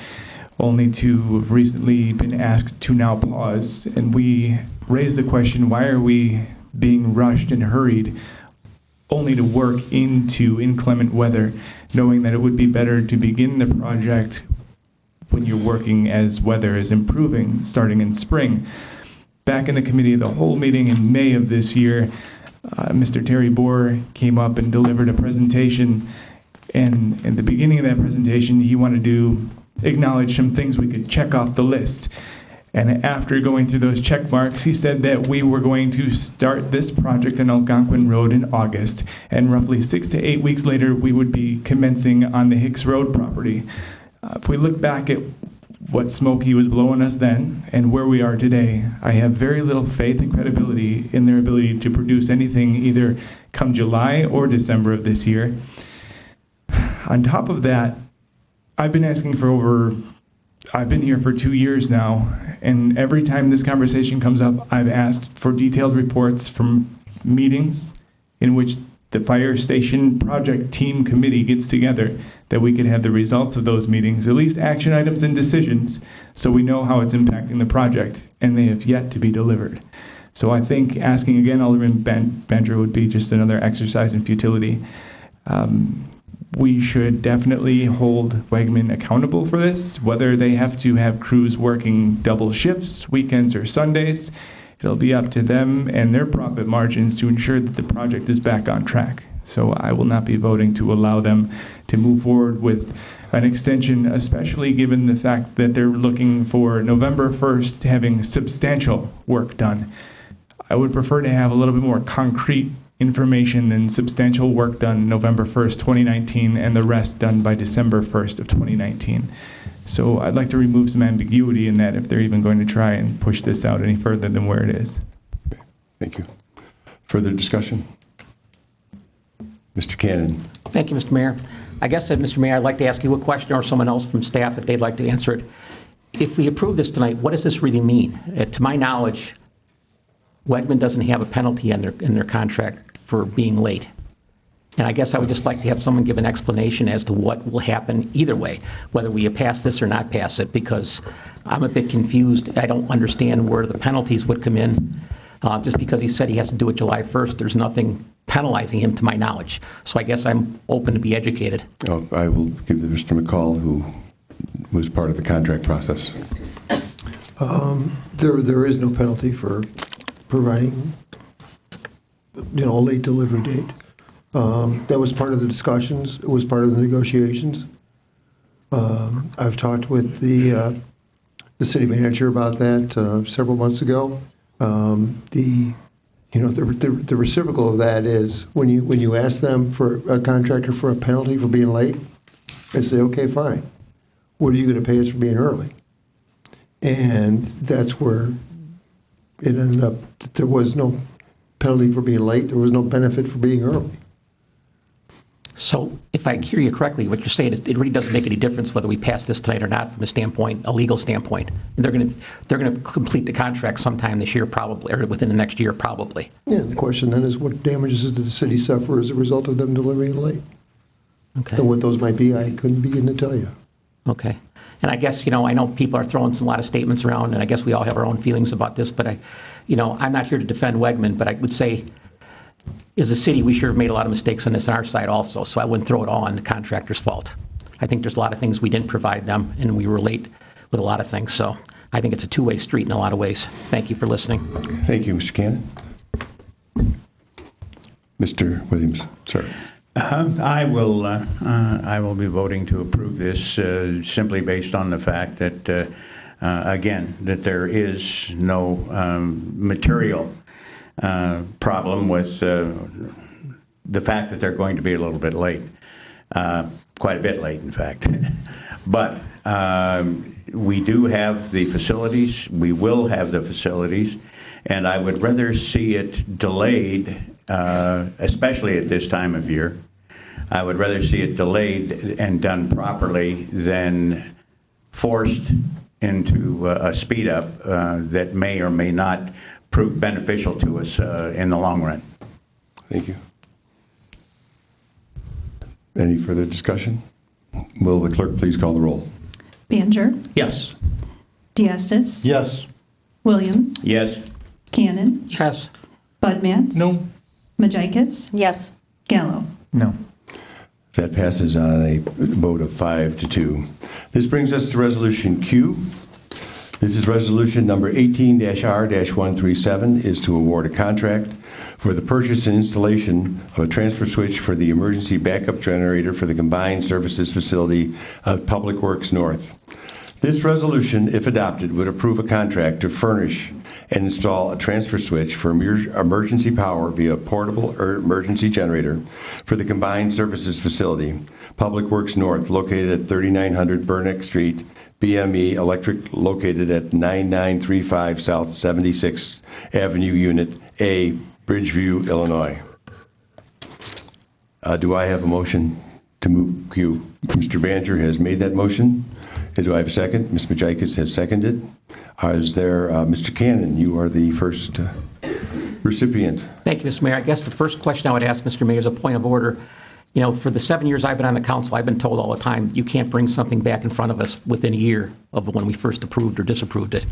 only to have recently been asked to now pause. And we raised the question, why are we being rushed and hurried only to work into inclement weather, knowing that it would be better to begin the project when you're working as weather is improving, starting in spring. Back in the committee of the whole meeting in May of this year, Mr. Terry Bohr came up and delivered a presentation, and at the beginning of that presentation, he wanted to acknowledge some things we could check off the list. And after going through those check marks, he said that we were going to start this project on Algonquin Road in August, and roughly 6 to 8 weeks later, we would be commencing on the Hicks Road property. If we look back at what smoke he was blowing us then and where we are today, I have very little faith and credibility in their ability to produce anything either come July or December of this year. On top of that, I've been asking for over I've been here for 2 years now, and every time this conversation comes up, I've asked for detailed reports from meetings in which the fire station project team committee gets together, that we could have the results of those meetings, at least action items and decisions, so we know how it's impacting the project, and they have yet to be delivered. So I think asking again Alderman Banjer would be just another exercise in futility. We should definitely hold Wegman accountable for this, whether they have to have crews working double shifts, weekends or Sundays. It'll be up to them and their profit margins to ensure that the project is back on track. So I will not be voting to allow them to move forward with an extension, especially given the fact that they're looking for November 1st having substantial work done. I would prefer to have a little bit more concrete information than substantial work done November 1st, 2019, and the rest done by December 1st of 2019. So I'd like to remove some ambiguity in that if they're even going to try and push this out any further than where it is. Okay, thank you. Further discussion? Mr. Cannon. Thank you, Mr. Mayor. I guess, Mr. Mayor, I'd like to ask you a question, or someone else from staff if they'd like to answer it. If we approve this tonight, what does this really mean? To my knowledge, Wegman doesn't have a penalty in their contract for being late. And I guess I would just like to have someone give an explanation as to what will happen either way, whether we pass this or not pass it, because I'm a bit confused. I don't understand where the penalties would come in. Just because he said he has to do it July 1st, there's nothing penalizing him to my knowledge. So I guess I'm open to be educated. I will give to Mr. McCall, who was part of the contract process. There is no penalty for providing, a late delivery date. That was part of the discussions. It was part of the negotiations. I've talked with the city manager about that several months ago. The reciprocal of that is when you ask them for a contractor for a penalty for being late, they say, okay, fine. What are you going to pay us for being early? And that's where it ended up. There was no penalty for being late. There was no benefit for being early. So if I hear you correctly, what you're saying is it really doesn't make any difference whether we pass this tonight or not from a legal standpoint. And they're going to complete the contract sometime this year probably, or within the next year probably. Yeah, the question then is what damages did the city suffer as a result of them delivering late? Okay. And what those might be, I couldn't begin to tell you. Okay. And I guess, I know people are throwing a lot of statements around, and I guess we all have our own feelings about this, but I'm not here to defend Wegman, but I would say, as a city, we sure have made a lot of mistakes on this on our side also, so I wouldn't throw it all on the contractor's fault. I think there's a lot of things we didn't provide them, and we were late with a lot of things, so I think it's a two-way street in a lot of ways. Thank you for listening. Thank you, Mr. Cannon. Mr. Williams, sir. I will be voting to approve this simply based on the fact that, again, that there is no material problem with the fact that they're going to be a little bit late, quite a bit late, in fact. But we do have the facilities. We will have the facilities. And I would rather see it delayed, especially at this time of year. I would rather see it delayed and done properly than forced into a speed up that may or may not prove beneficial to us in the long run. Thank you. Any further discussion? Will the clerk please call the roll? Banjer, Yes. Diastis. Yes. Williams, Yes. Cannon, Yes. Budmats. No. Majikis, Yes. Gallo. No. That passes on a vote of 5-2. This brings us to Resolution Q. This is Resolution number 18-R-137, is to award a contract for the purchase and installation of a transfer switch for the emergency backup generator for the Combined Services Facility of Public Works North. This resolution, if adopted, would approve a contract to furnish and install a transfer switch for emergency power via portable emergency generator for the Combined Services Facility, Public Works North, located at 3900 Burnick Street, BME Electric, located at 9935 South 76th Avenue, Unit A, Bridgeview, Illinois. Do I have a motion to move Q? Mr. Banjer has made that motion. Do I have a second? Ms. Majikis has seconded. Is there, Mr. Cannon, you are the first recipient. Thank you, Mr. Mayor. I guess the first question I would ask, Mr. Mayor, is a point of order. You know, for the 7 years I've been on the council, I've been told all the time, you can't bring something back in front of us within a year of when we first approved or disapproved it.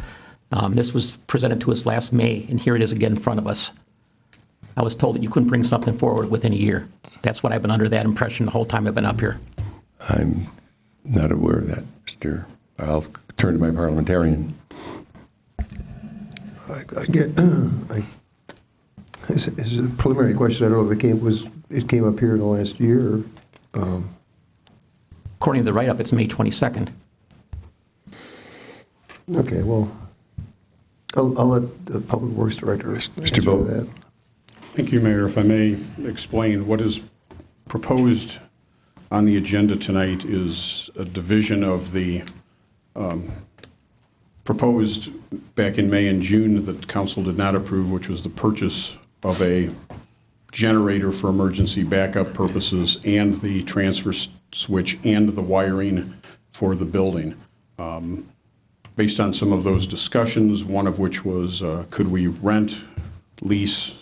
This was presented to us last May, and here it is again in front of us. I was told that you couldn't bring something forward within a year. That's what I've been under that impression the whole time I've been up here. I'm not aware of that, Mr. I'll turn to my parliamentarian. I get, it's a preliminary question. I don't know if it came up here in the last year. According to the write-up, it's May 22nd. Okay, well, I'll let the Public Works Director Mr. Vogt. that. Thank you, Mayor. If I may explain, what is proposed on the agenda tonight is a division of the proposed back in May and June that council did not approve, which was the purchase of a generator for emergency backup purposes and the transfer switch and the wiring for the building. Based on some of those discussions, one of which was could we rent, lease,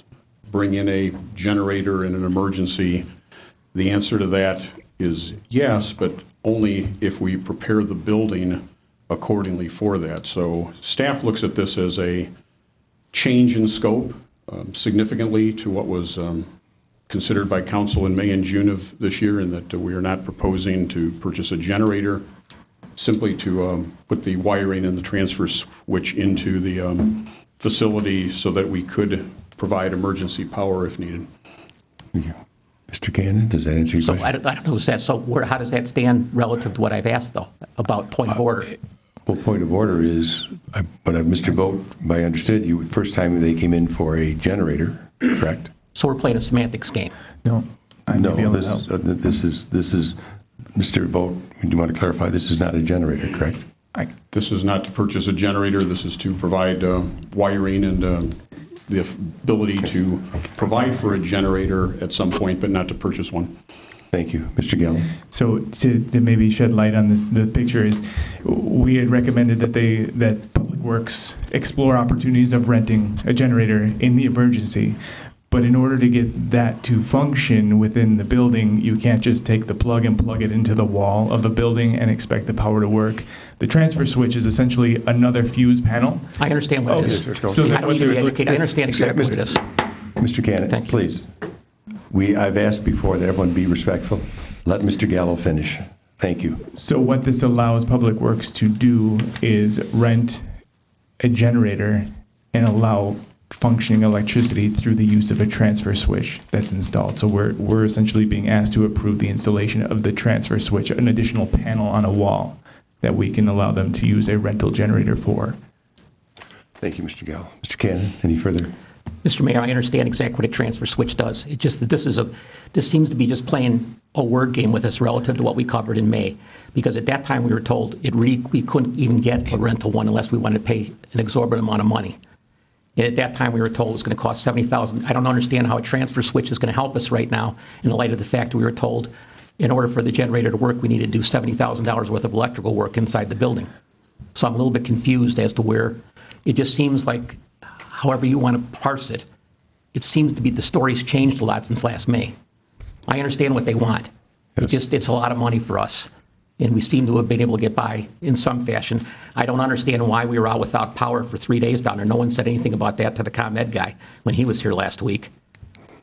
bring in a generator in an emergency? The answer to that is yes, but only if we prepare the building accordingly for that. So staff looks at this as a change in scope significantly to what was considered by council in May and June of this year, and that we are not proposing to purchase a generator, simply to put the wiring and the transfer switch into the facility so that we could provide emergency power if needed. Thank you. Mr. Cannon, does that answer your question? I don't know, how does that stand relative to what I've asked, though, about point of order? Well, point of order is, Mr. Vogt, I understood you, first time they came in for a generator, correct? So we're playing a semantics game. No, I may be able to help. This is, Mr. Vogt, do you want to clarify, this is not a generator, correct? This is not to purchase a generator. This is to provide wiring and the ability to provide for a generator at some point, but not to purchase one. Thank you. Mr. Gallo. So to maybe shed light on this, the picture is, we had recommended that Public Works explore opportunities of renting a generator in the emergency. But in order to get that to function within the building, you can't just take the plug and plug it into the wall of a building and expect the power to work. The transfer switch is essentially another fuse panel. I understand what it is. So I need to be educated. I understand exactly what it is. Mr. Cannon, please. I've asked before that everyone be respectful. Let Mr. Gallo finish. Thank you. So what this allows Public Works to do is rent a generator and allow functioning electricity through the use of a transfer switch that's installed. So we're essentially being asked to approve the installation of the transfer switch, an additional panel on a wall that we can allow them to use a rental generator for. Thank you, Mr. Gallo. Mr. Cannon, any further? Mr. Mayor, I understand exactly what a transfer switch does. It just that this seems to be just playing a word game with us relative to what we covered in May. Because at that time we were told we couldn't even get a rental one unless we wanted to pay an exorbitant amount of money. And at that time we were told it was going to cost $70,000. I don't understand how a transfer switch is going to help us right now in the light of the fact that we were told in order for the generator to work we need to do $70,000 worth of electrical work inside the building. So I'm a little bit confused as to where it just seems like, however you want to parse it, it seems to be the story's changed a lot since last May. I understand what they want. Yes. It's a lot of money for us, and we seem to have been able to get by in some fashion. I don't understand why we were out without power for 3 days down there. No one said anything about that to the ComEd guy when he was here last week.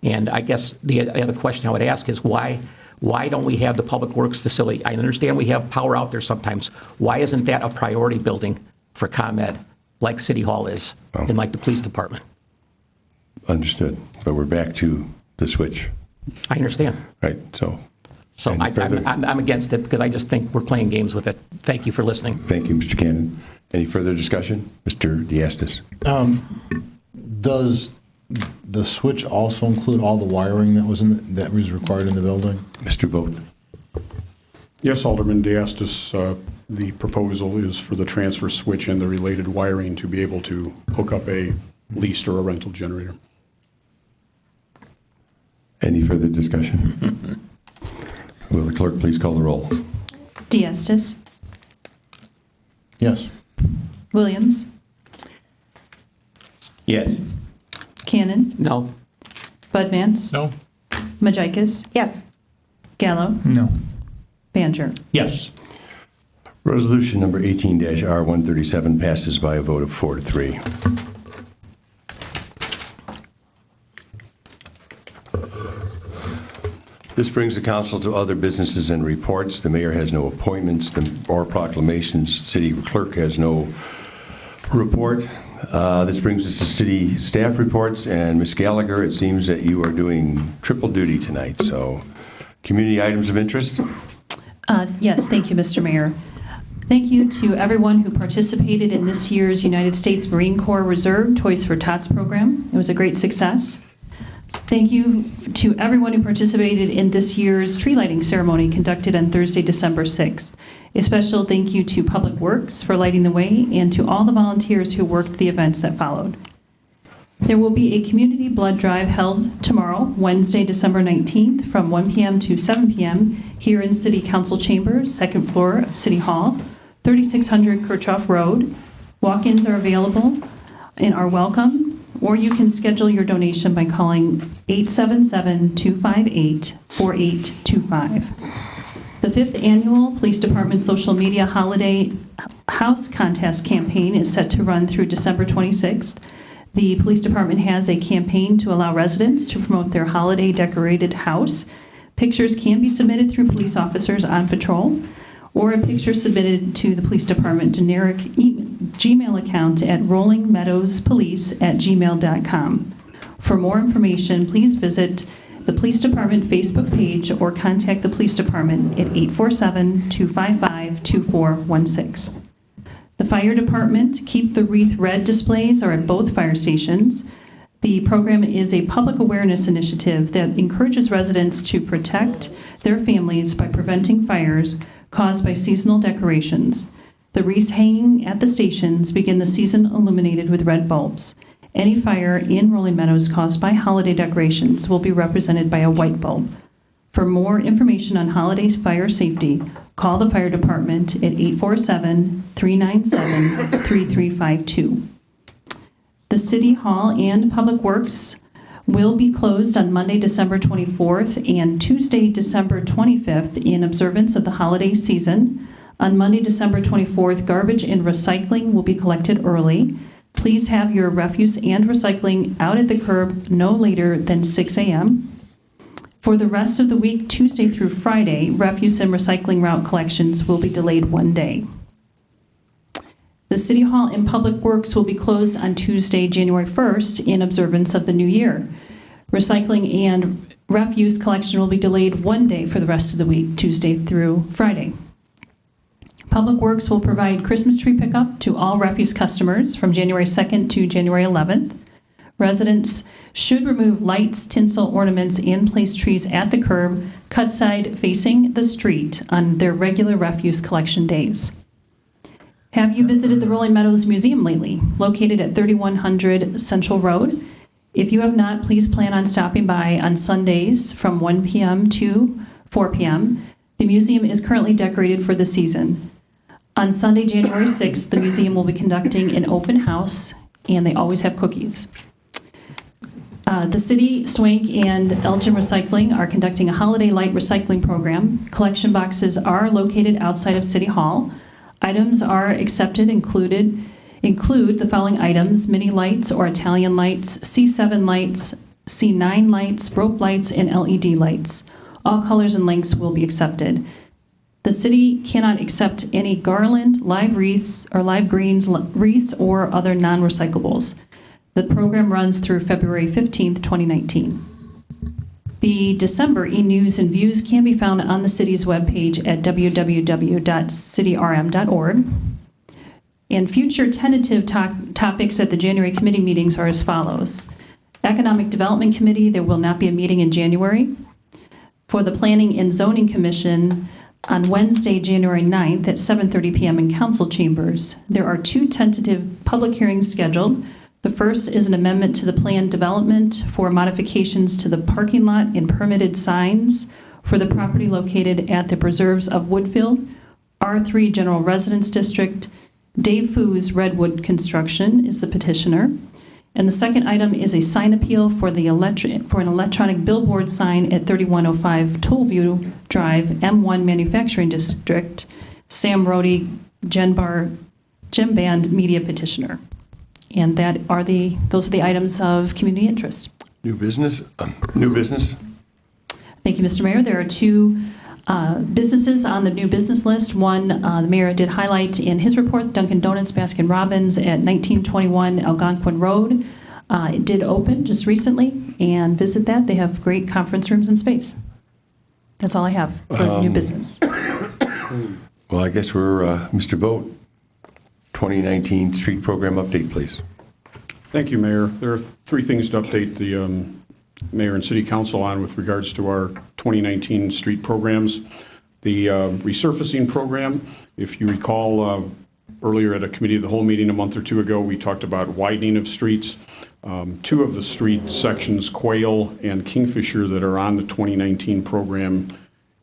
And I guess the other question I would ask is why don't we have the Public Works facility? I understand we have power out there sometimes. Why isn't that a priority building for ComEd, like City Hall is, and like the police department? Understood. But we're back to the switch. I understand. Right. So I'm against it because I just think we're playing games with it. Thank you for listening. Thank you, Mr. Cannon. Any further discussion? Mr. Diastis. Does the switch also include all the wiring that was required in the building? Mr. Vogt. Yes, Alderman Diastis, the proposal is for the transfer switch and the related wiring to be able to hook up a leased or a rental generator. Any further discussion? Will the clerk please call the roll? Diastis. Yes. Williams, Yes. Cannon, No. Bud Mance, No? Majikis, Yes. Gallo, No. Banjer. Yes. Resolution number 18-R137 passes by a vote of 4-3. This brings the council to other businesses and reports. The mayor has no appointments or proclamations. City clerk has no report. This brings us to city staff reports, and Ms. Gallagher, it seems that you are doing triple duty tonight, so community items of interest? Yes, thank you, Mr. Mayor. Thank you to everyone who participated in this year's United States Marine Corps Reserve Toys for Tots program. It was a great success. Thank you to everyone who participated in this year's tree lighting ceremony conducted on Thursday, December 6th. A special thank you to Public Works for lighting the way and to all the volunteers who worked the events that followed. There will be a community blood drive held tomorrow, Wednesday, December 19th, from 1 p.m. to 7 p.m. here in City Council Chambers, second floor of City Hall, 3600 Kirchhoff Road. Walk-ins are available and are welcome, or you can schedule your donation by calling 877-258-4825. The 5th annual Police Department Social Media Holiday House Contest campaign is set to run through December 26th. The police department has a campaign to allow residents to promote their holiday decorated house. Pictures can be submitted through police officers on patrol, or a picture submitted to the police department generic Gmail account at rollingmeadowspolice@gmail.com. For more information, please visit the police department Facebook page or contact the police department at 847-255-2416. The fire department Keep the Wreath Red displays are at both fire stations. The program is a public awareness initiative that encourages residents to protect their families by preventing fires caused by seasonal decorations. The wreaths hanging at the stations begin the season illuminated with red bulbs. Any fire in Rolling Meadows caused by holiday decorations will be represented by a white bulb. For more information on holiday fire safety, call the fire department at 847-397-3352. The City Hall and Public Works will be closed on Monday, December 24th and Tuesday, December 25th in observance of the holiday season. On Monday, December 24th, garbage and recycling will be collected early. Please have your refuse and recycling out at the curb no later than 6 a.m. For the rest of the week, Tuesday through Friday, refuse and recycling route collections will be delayed one day. The City Hall and Public Works will be closed on Tuesday, January 1st in observance of the new year. Recycling and refuse collection will be delayed one day for the rest of the week, Tuesday through Friday. Public Works will provide Christmas tree pickup to all refuse customers from January 2nd to January 11th. Residents should remove lights, tinsel, ornaments, and place trees at the curb, cut side facing the street on their regular refuse collection days. Have you visited the Rolling Meadows Museum lately, located at 3100 Central Road? If you have not, please plan on stopping by on Sundays from 1 p.m. to 4 p.m. The museum is currently decorated for the season. On Sunday, January 6th, the museum will be conducting an open house, and they always have cookies. The City, Swank, and Elgin Recycling are conducting a holiday light recycling program. Collection boxes are located outside of City Hall. Items are accepted include the following items: mini lights or Italian lights, C7 lights, C9 lights, rope lights, and LED lights. All colors and lengths will be accepted. The city cannot accept any garland, live wreaths, or live greens wreaths or other non-recyclables. The program runs through February 15th, 2019. The December e-news and views can be found on the city's webpage at www.cityrm.org. And future tentative topics at the January committee meetings are as follows. Economic Development Committee, there will not be a meeting in January. For the Planning and Zoning Commission, on Wednesday, January 9th at 7:30 p.m. in council chambers, there are 2 tentative public hearings scheduled. The first is an amendment to the planned development for modifications to the parking lot and permitted signs for the property located at the Preserves of Woodfield, R3 General Residence District, Dave Foos Redwood Construction is the petitioner. And the second item is a sign appeal for an electronic billboard sign at 3105 Tollview Drive, M1 Manufacturing District. Sam Rody, Gem Band Media petitioner. And those are the items of community interest. New business? New business? Thank you, Mr. Mayor. There are two businesses on the new business list. One, the mayor did highlight in his report, Dunkin' Donuts Baskin Robbins at 1921 Algonquin Road. It did open just recently, and visit that. They have great conference rooms and space. That's all I have for the new business. Well, I guess we're, Mr. Vogt, 2019 street program update, please. Thank you, Mayor. There are three things to update the Mayor and City Council on with regards to our 2019 street programs. The resurfacing program, if you recall, earlier at a committee of the whole meeting a month or two ago, we talked about widening of streets. Two of the street sections, Quail and Kingfisher, that are on the 2019 program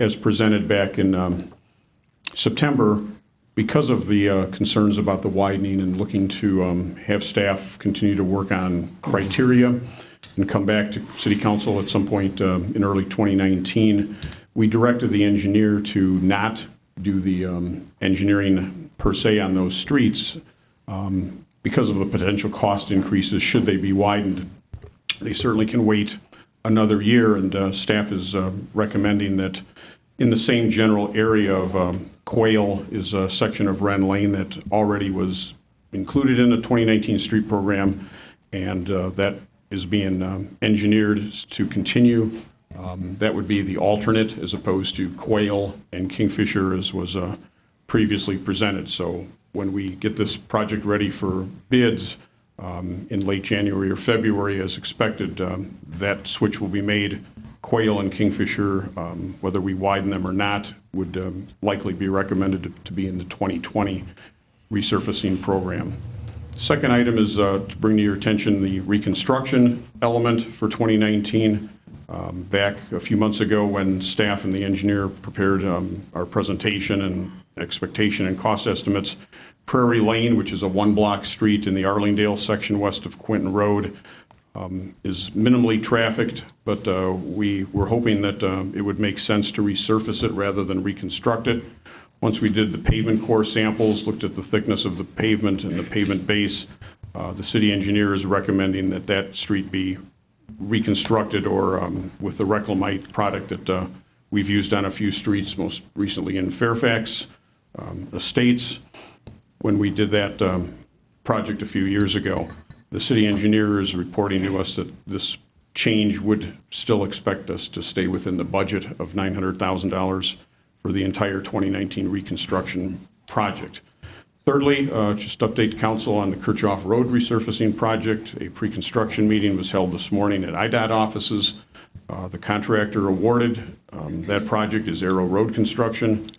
as presented back in September, because of the concerns about the widening and looking to have staff continue to work on criteria and come back to City Council at some point in early 2019, we directed the engineer to not do the engineering per se on those streets because of the potential cost increases should they be widened. They certainly can wait another year, and staff is recommending that in the same general area of Quail is a section of Wren Lane that already was included in the 2019 street program, and that is being engineered to continue. That would be the alternate as opposed to Quail and Kingfisher as was previously presented. So when we get this project ready for bids in late January or February as expected, that switch will be made. Quail and Kingfisher, whether we widen them or not, would likely be recommended to be in the 2020 resurfacing program. Second item is to bring to your attention the reconstruction element for 2019. Back a few months ago when staff and the engineer prepared our presentation and expectation and cost estimates, Prairie Lane, which is a one-block street in the Arlingdale section west of Quinton Road, is minimally trafficked, but we were hoping that it would make sense to resurface it rather than reconstruct it. Once we did the pavement core samples, looked at the thickness of the pavement and the pavement base, the city engineer is recommending that that street be reconstructed or with the Reclamite product that we've used on a few streets, most recently in Fairfax Estates. When we did that project a few years ago, the city engineer is reporting to us that this change would still expect us to stay within the budget of $900,000 for the entire 2019 reconstruction project. Thirdly, just update council on the Kirchhoff Road resurfacing project. A pre-construction meeting was held this morning at IDOT offices. The contractor awarded that project is Arrow Road Construction.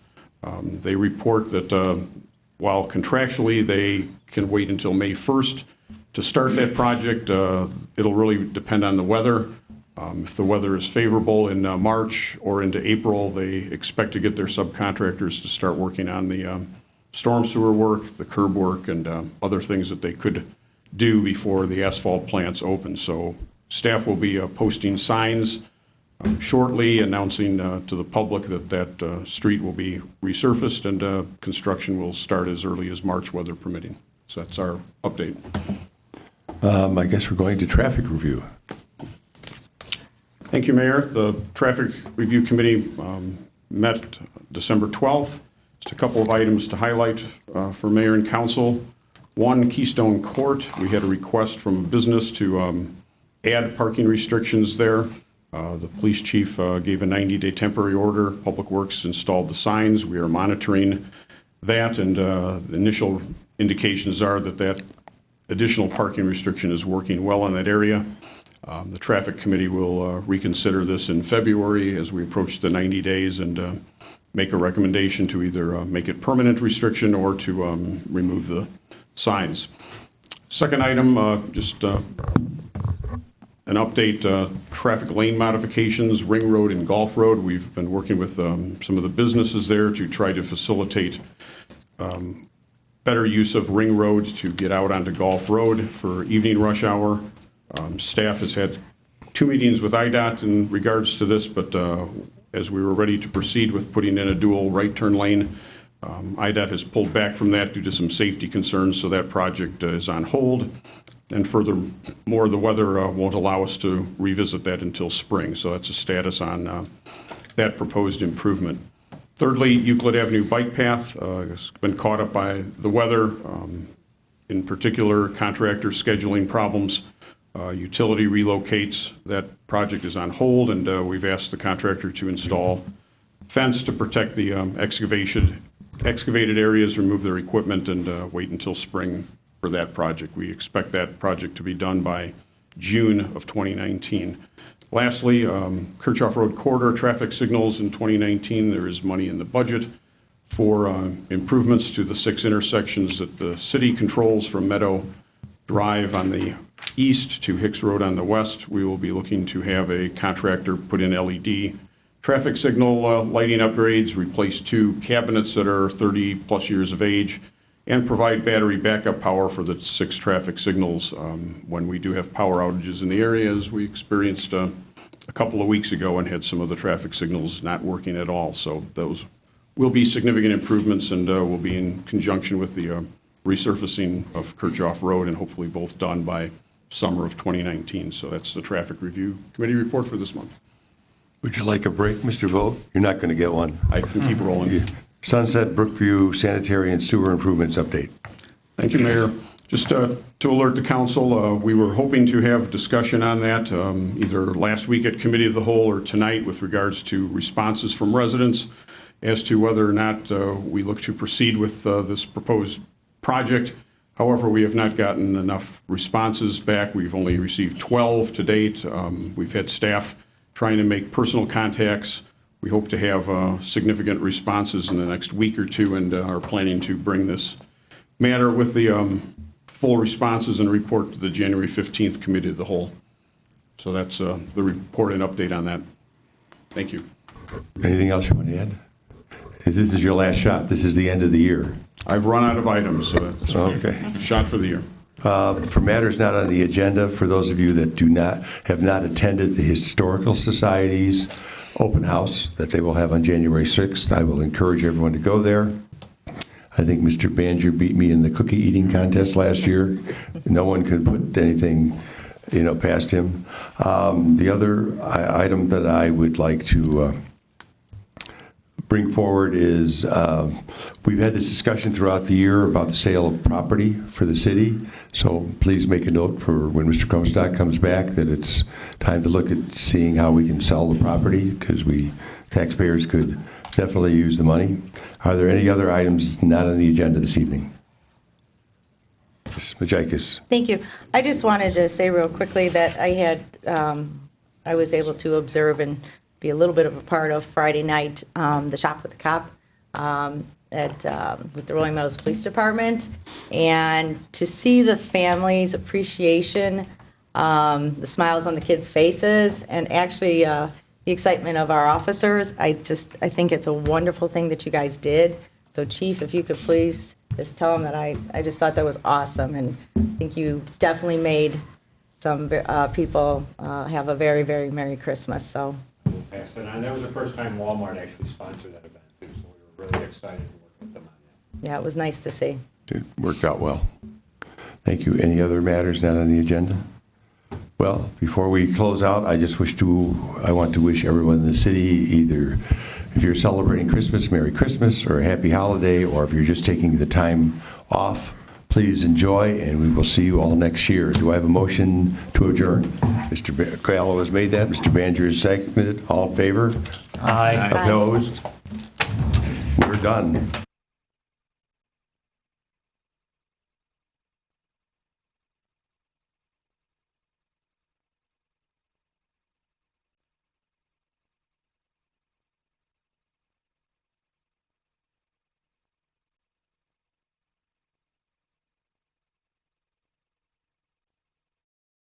They report that while contractually they can wait until May 1st to start that project, it'll really depend on the weather. If the weather is favorable in March or into April, they expect to get their subcontractors to start working on the storm sewer work, the curb work, and other things that they could do before the asphalt plants open. So staff will be posting signs shortly announcing to the public that that street will be resurfaced and construction will start as early as March, weather permitting. So that's our update. I guess we're going to traffic review. Thank you, Mayor. The Traffic Review Committee met December 12th. Just a couple of items to highlight for Mayor and Council. One, Keystone Court. We had a request from a business to add parking restrictions there. The police chief gave a 90-day temporary order. Public Works installed the signs. We are monitoring that, and the initial indications are that that additional parking restriction is working well in that area. The Traffic Committee will reconsider this in February as we approach the 90 days and make a recommendation to either make it permanent restriction or to remove the signs. Second item, just an update, traffic lane modifications, Ring Road and Golf Road. We've been working with some of the businesses there to try to facilitate better use of Ring Road to get out onto Gulf Road for evening rush hour. Staff has had 2 meetings with IDOT in regards to this, but as we were ready to proceed with putting in a dual right turn lane, IDOT has pulled back from that due to some safety concerns, so that project is on hold. And furthermore, the weather won't allow us to revisit that until spring, so that's a status on that proposed improvement. Thirdly, Euclid Avenue Bike Path has been caught up by the weather, in particular contractor scheduling problems. Utility relocates. That project is on hold, and we've asked the contractor to install fence to protect the excavated areas, remove their equipment, and wait until spring for that project. We expect that project to be done by June of 2019. Lastly, Kirchhoff Road corridor traffic signals in 2019. There is money in the budget for improvements to the 6 intersections that the city controls from Meadow Drive on the east to Hicks Road on the west. We will be looking to have a contractor put in LED traffic signal lighting upgrades, replace 2 cabinets that are 30-plus years of age, and provide battery backup power for the 6 traffic signals when we do have power outages in the area, as we experienced a couple of weeks ago and had some of the traffic signals not working at all. So those will be significant improvements, and will be in conjunction with the resurfacing of Kirchhoff Road, and hopefully both done by summer of 2019. So that's the Traffic Review Committee report for this month. Would you like a break, Mr. Vogt? You're not going to get one. I can keep rolling. Sunset Brookview Sanitary and Sewer Improvements Update. Thank you, Mayor. Just to alert the council, we were hoping to have discussion on that either last week at Committee of the Whole or tonight with regards to responses from residents as to whether or not we look to proceed with this proposed project. However, we have not gotten enough responses back. We've only received 12 to date. We've had staff trying to make personal contacts. We hope to have significant responses in the next week or two, and are planning to bring this matter with the full responses and report to the January 15th Committee of the Whole. So that's the report and update on that. Thank you. Anything else you want to add? This is your last shot. This is the end of the year. I've run out of items, so that's okay. Shot for the year. For matters not on the agenda, for those of you that have not attended the Historical Society's open house that they will have on January 6th, I will encourage everyone to go there. I think Mr. Banger beat me in the cookie eating contest last year. No one could put anything, past him. The other item that I would like to bring forward is we've had this discussion throughout the year about the sale of property for the city. So please make a note for when Mr. Comstock comes back that it's time to look at seeing how we can sell the property, because taxpayers could definitely use the money. Are there any other items not on the agenda this evening? Ms. Majakis. Thank you. I just wanted to say real quickly that I was able to observe and be a little bit of a part of Friday night, the Shop with the Cop with the Rolling Meadows Police Department, and to see the family's appreciation, the smiles on the kids' faces, and actually the excitement of our officers. I think it's a wonderful thing that you guys did. So, Chief, if you could please just tell them that I just thought that was awesome, and I think you definitely made some people have a very, very Merry Christmas. So. Pass it on. That was the first time Walmart actually sponsored that event, too, so we were really excited to work with them on that. Yeah, it was nice to see. It worked out well. Thank you. Any other matters not on the agenda? Well, before we close out, I want to wish everyone in the city, either if you're celebrating Christmas, Merry Christmas, or a happy holiday, or if you're just taking the time off, please enjoy, and we will see you all next year. Do I have a motion to adjourn? Mr. Gallo has made that. Mr. Banger has seconded. All in favor? Aye. Opposed? We're done.